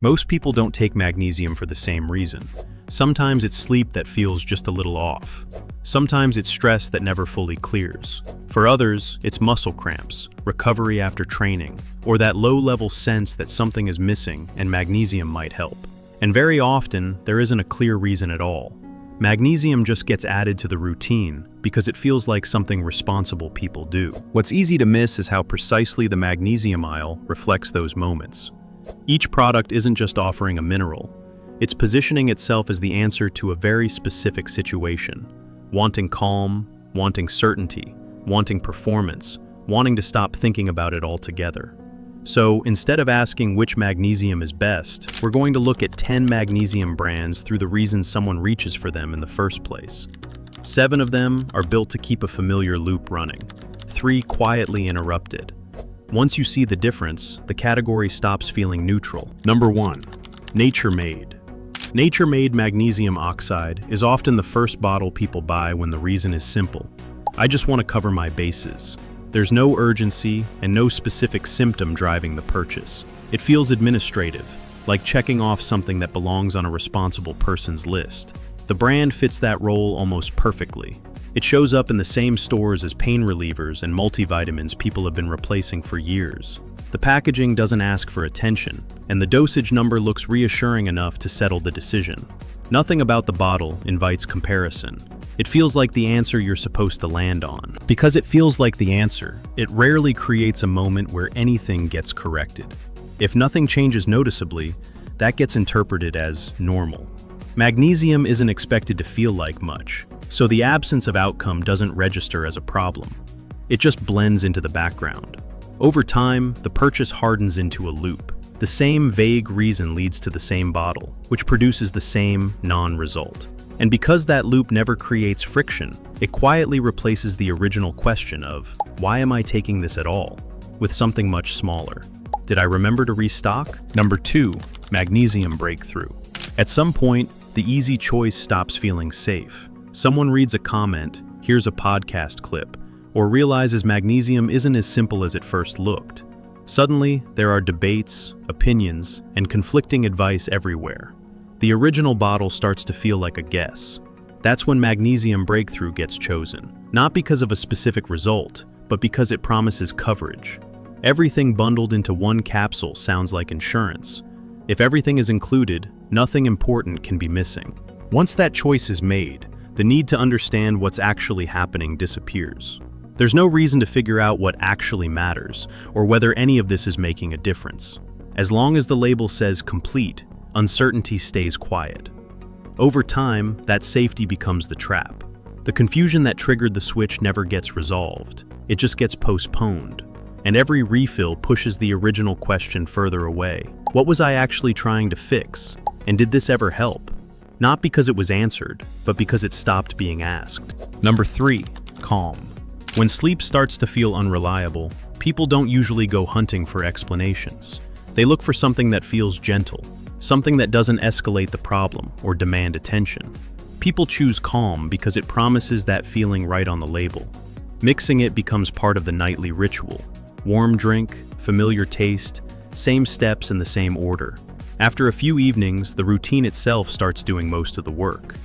Most people don't take magnesium for the same reason. Sometimes it's sleep that feels just a little off. Sometimes it's stress that never fully clears. For others, it's muscle cramps, recovery after training, or that low-level sense that something is missing and magnesium might help. And very often, there isn't a clear reason at all. Magnesium just gets added to the routine because it feels like something responsible people do. What's easy to miss is how precisely the magnesium aisle reflects those moments. Each product isn't just offering a mineral. It's positioning itself as the answer to a very specific situation. Wanting calm, wanting certainty, wanting performance, wanting to stop thinking about it altogether. So instead of asking which magnesium is best, we're going to look at 10 magnesium brands through the reasons someone reaches for them in the first place. 7 of them are built to keep a familiar loop running. 3 quietly interrupted. Once you see the difference, the category stops feeling neutral. Number 1. Nature Made. Nature Made magnesium oxide is often the first bottle people buy when the reason is simple. I just want to cover my bases. There's no urgency and no specific symptom driving the purchase. It feels administrative, like checking off something that belongs on a responsible person's list. The brand fits that role almost perfectly. It shows up in the same stores as pain relievers and multivitamins people have been replacing for years. The packaging doesn't ask for attention, and the dosage number looks reassuring enough to settle the decision. Nothing about the bottle invites comparison. It feels like the answer you're supposed to land on. Because it feels like the answer, it rarely creates a moment where anything gets corrected. If nothing changes noticeably, that gets interpreted as normal. Magnesium isn't expected to feel like much, so the absence of outcome doesn't register as a problem. It just blends into the background. Over time, the purchase hardens into a loop. The same vague reason leads to the same bottle, which produces the same non-result. And because that loop never creates friction, it quietly replaces the original question of, why am I taking this at all, with something much smaller. Did I remember to restock? Number 2, Magnesium Breakthrough. At some point, the easy choice stops feeling safe. Someone reads a comment, hears a podcast clip, or realizes magnesium isn't as simple as it first looked. Suddenly, there are debates, opinions, and conflicting advice everywhere. The original bottle starts to feel like a guess. That's when Magnesium Breakthrough gets chosen, not because of a specific result, but because it promises coverage. Everything bundled into one capsule sounds like insurance. If everything is included, nothing important can be missing. Once that choice is made, the need to understand what's actually happening disappears. There's no reason to figure out what actually matters, or whether any of this is making a difference. As long as the label says complete, uncertainty stays quiet. Over time, that safety becomes the trap. The confusion that triggered the switch never gets resolved. It just gets postponed. And every refill pushes the original question further away. What was I actually trying to fix? And did this ever help? Not because it was answered, but because it stopped being asked. Number 3, calm. When sleep starts to feel unreliable, people don't usually go hunting for explanations. They look for something that feels gentle, something that doesn't escalate the problem or demand attention. People choose calm because it promises that feeling right on the label. Mixing it becomes part of the nightly ritual. Warm drink, familiar taste, same steps in the same order. After a few evenings, the routine itself starts doing most of the work.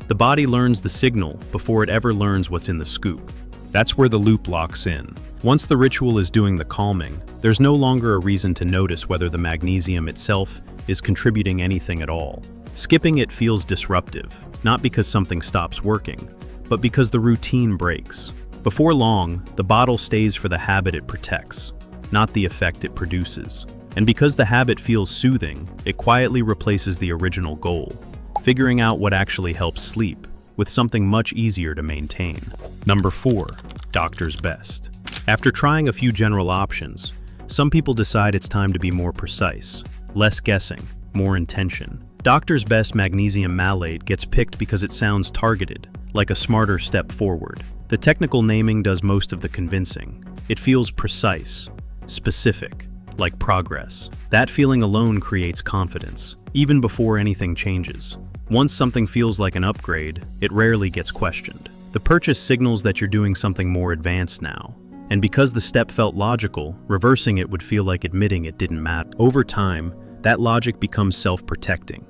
The body learns the signal before it ever learns what's in the scoop. That's where the loop locks in. Once the ritual is doing the calming, there's no longer a reason to notice whether the magnesium itself is contributing anything at all. Skipping it feels disruptive, not because something stops working, but because the routine breaks. Before long, the bottle stays for the habit it protects, not the effect it produces. And because the habit feels soothing, it quietly replaces the original goal, figuring out what actually helps sleep, with something much easier to maintain. Number 4, Doctor's Best. After trying a few general options, some people decide it's time to be more precise, less guessing, more intention. Doctor's Best Magnesium Malate gets picked because it sounds targeted, like a smarter step forward. The technical naming does most of the convincing. It feels precise, specific, like progress. That feeling alone creates confidence, even before anything changes. Once something feels like an upgrade, it rarely gets questioned. The purchase signals that you're doing something more advanced now. And because the step felt logical, reversing it would feel like admitting it didn't matter. Over time, That logic becomes self-protecting.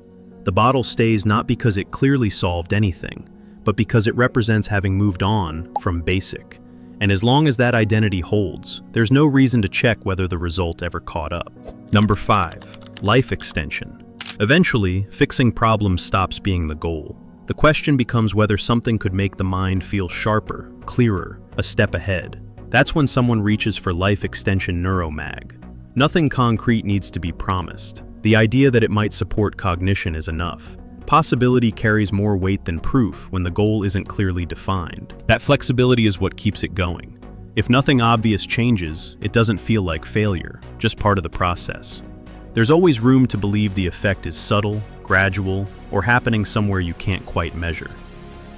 The bottle stays not because it clearly solved anything, but because it represents having moved on from basic. And as long as that identity holds, there's no reason to check whether the result ever caught up. Number 5, life extension. Eventually, fixing problems stops being the goal. The question becomes whether something could make the mind feel sharper, clearer, a step ahead. That's when someone reaches for life extension neuromag. Nothing concrete needs to be promised. The idea that it might support cognition is enough. Possibility carries more weight than proof when the goal isn't clearly defined. That flexibility is what keeps it going. If nothing obvious changes, it doesn't feel like failure, just part of the process. There's always room to believe the effect is subtle, gradual, or happening somewhere you can't quite measure.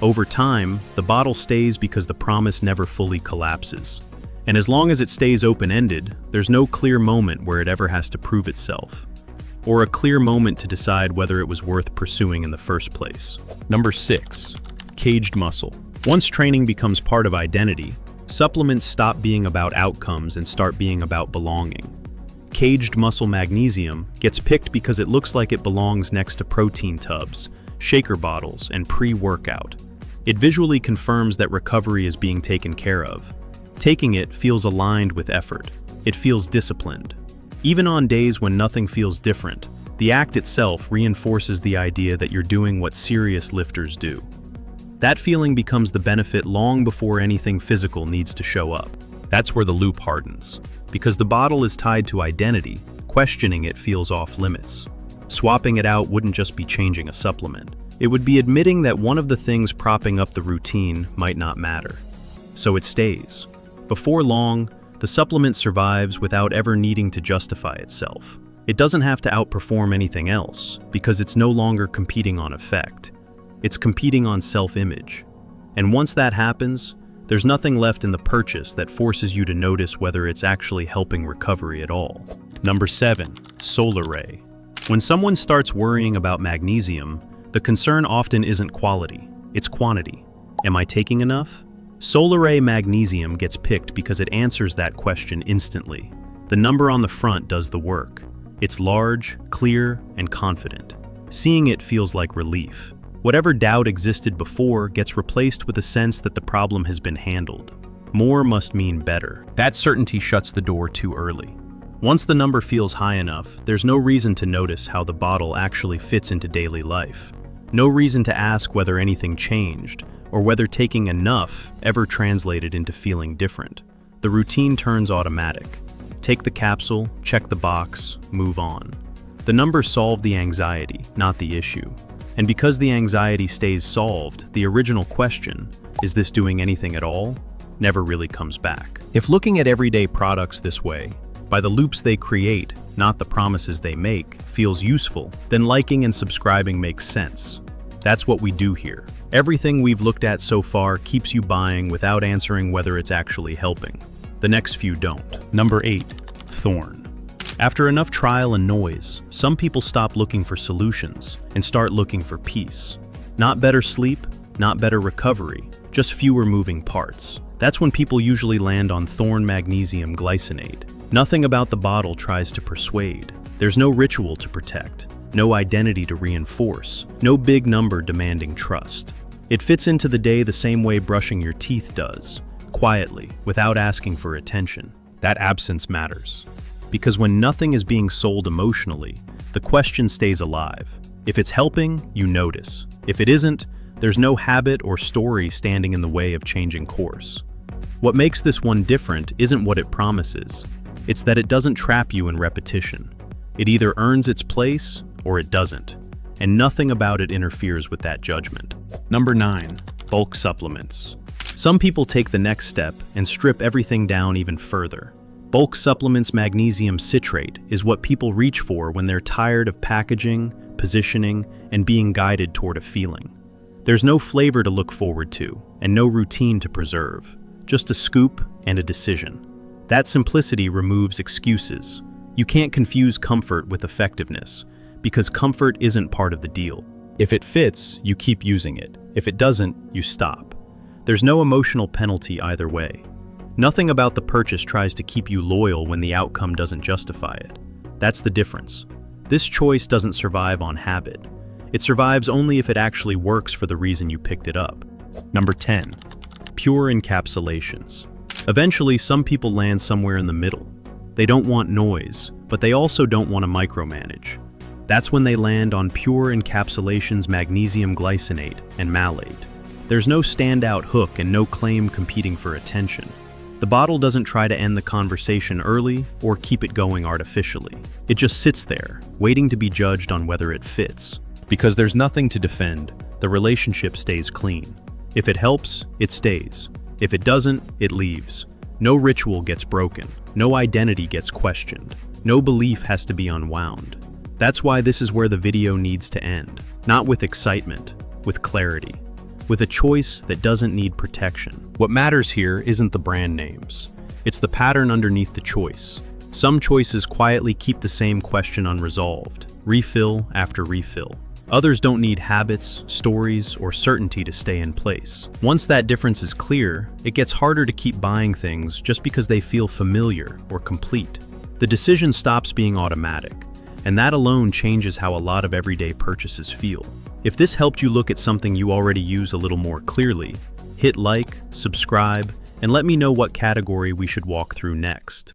Over time, the bottle stays because the promise never fully collapses. And as long as it stays open-ended, there's no clear moment where it ever has to prove itself, or a clear moment to decide whether it was worth pursuing in the first place. Number 6, caged muscle. Once training becomes part of identity, supplements stop being about outcomes and start being about belonging. Caged muscle magnesium gets picked because it looks like it belongs next to protein tubs, shaker bottles, and pre-workout. It visually confirms that recovery is being taken care of. Taking it feels aligned with effort. It feels disciplined. Even on days when nothing feels different, the act itself reinforces the idea that you're doing what serious lifters do. That feeling becomes the benefit long before anything physical needs to show up. That's where the loop hardens. Because the bottle is tied to identity, questioning it feels off limits. Swapping it out wouldn't just be changing a supplement. It would be admitting that one of the things propping up the routine might not matter. So it stays. Before long, the supplement survives without ever needing to justify itself. It doesn't have to outperform anything else, because it's no longer competing on effect. It's competing on self-image. And once that happens, there's nothing left in the purchase that forces you to notice whether it's actually helping recovery at all. Number 7, Solaray. When someone starts worrying about magnesium, the concern often isn't quality, it's quantity. Am I taking enough? Solaray magnesium gets picked because it answers that question instantly. The number on the front does the work. It's large, clear, and confident. Seeing it feels like relief. Whatever doubt existed before gets replaced with a sense that the problem has been handled. More must mean better. That certainty shuts the door too early. Once the number feels high enough, there's no reason to notice how the bottle actually fits into daily life. No reason to ask whether anything changed, or whether taking enough ever translated into feeling different. The routine turns automatic. Take the capsule, check the box, move on. The number solved the anxiety, not the issue. And because the anxiety stays solved, the original question, is this doing anything at all, never really comes back. If looking at everyday products this way, by the loops they create, not the promises they make, feels useful, then liking and subscribing makes sense. That's what we do here. Everything we've looked at so far keeps you buying without answering whether it's actually helping. The next few don't. Number 8, Thorne. After enough trial and noise, some people stop looking for solutions and start looking for peace. Not better sleep, not better recovery, just fewer moving parts. That's when people usually land on Thorne magnesium glycinate. Nothing about the bottle tries to persuade. There's no ritual to protect, no identity to reinforce, no big number demanding trust. It fits into the day the same way brushing your teeth does, quietly, without asking for attention. That absence matters. Because when nothing is being sold emotionally, the question stays alive. If it's helping, you notice. If it isn't, there's no habit or story standing in the way of changing course. What makes this one different isn't what it promises. It's that it doesn't trap you in repetition. It either earns its place or it doesn't, and nothing about it interferes with that judgment. Number 9, bulk supplements. Some people take the next step and strip everything down even further. Bulk supplements magnesium citrate is what people reach for when they're tired of packaging, positioning, and being guided toward a feeling. There's no flavor to look forward to, and no routine to preserve, just a scoop and a decision. That simplicity removes excuses. You can't confuse comfort with effectiveness, because comfort isn't part of the deal. If it fits, you keep using it. If it doesn't, you stop. There's no emotional penalty either way. Nothing about the purchase tries to keep you loyal when the outcome doesn't justify it. That's the difference. This choice doesn't survive on habit. It survives only if it actually works for the reason you picked it up. Number 10. Pure encapsulations. Eventually, some people land somewhere in the middle. They don't want noise, but they also don't want to micromanage. That's when they land on Pure Encapsulations magnesium glycinate and malate. There's no standout hook and no claim competing for attention. The bottle doesn't try to end the conversation early or keep it going artificially. It just sits there, waiting to be judged on whether it fits. Because there's nothing to defend, the relationship stays clean. If it helps, it stays. If it doesn't, it leaves. No ritual gets broken. No identity gets questioned. No belief has to be unwound. That's why this is where the video needs to end. Not with excitement, with clarity. With a choice that doesn't need protection. What matters here isn't the brand names. It's the pattern underneath the choice. Some choices quietly keep the same question unresolved, refill after refill. Others don't need habits, stories, or certainty to stay in place. Once that difference is clear, it gets harder to keep buying things just because they feel familiar or complete. The decision stops being automatic, and that alone changes how a lot of everyday purchases feel. If this helped you look at something you already use a little more clearly, hit like, subscribe, and let me know what category we should walk through next.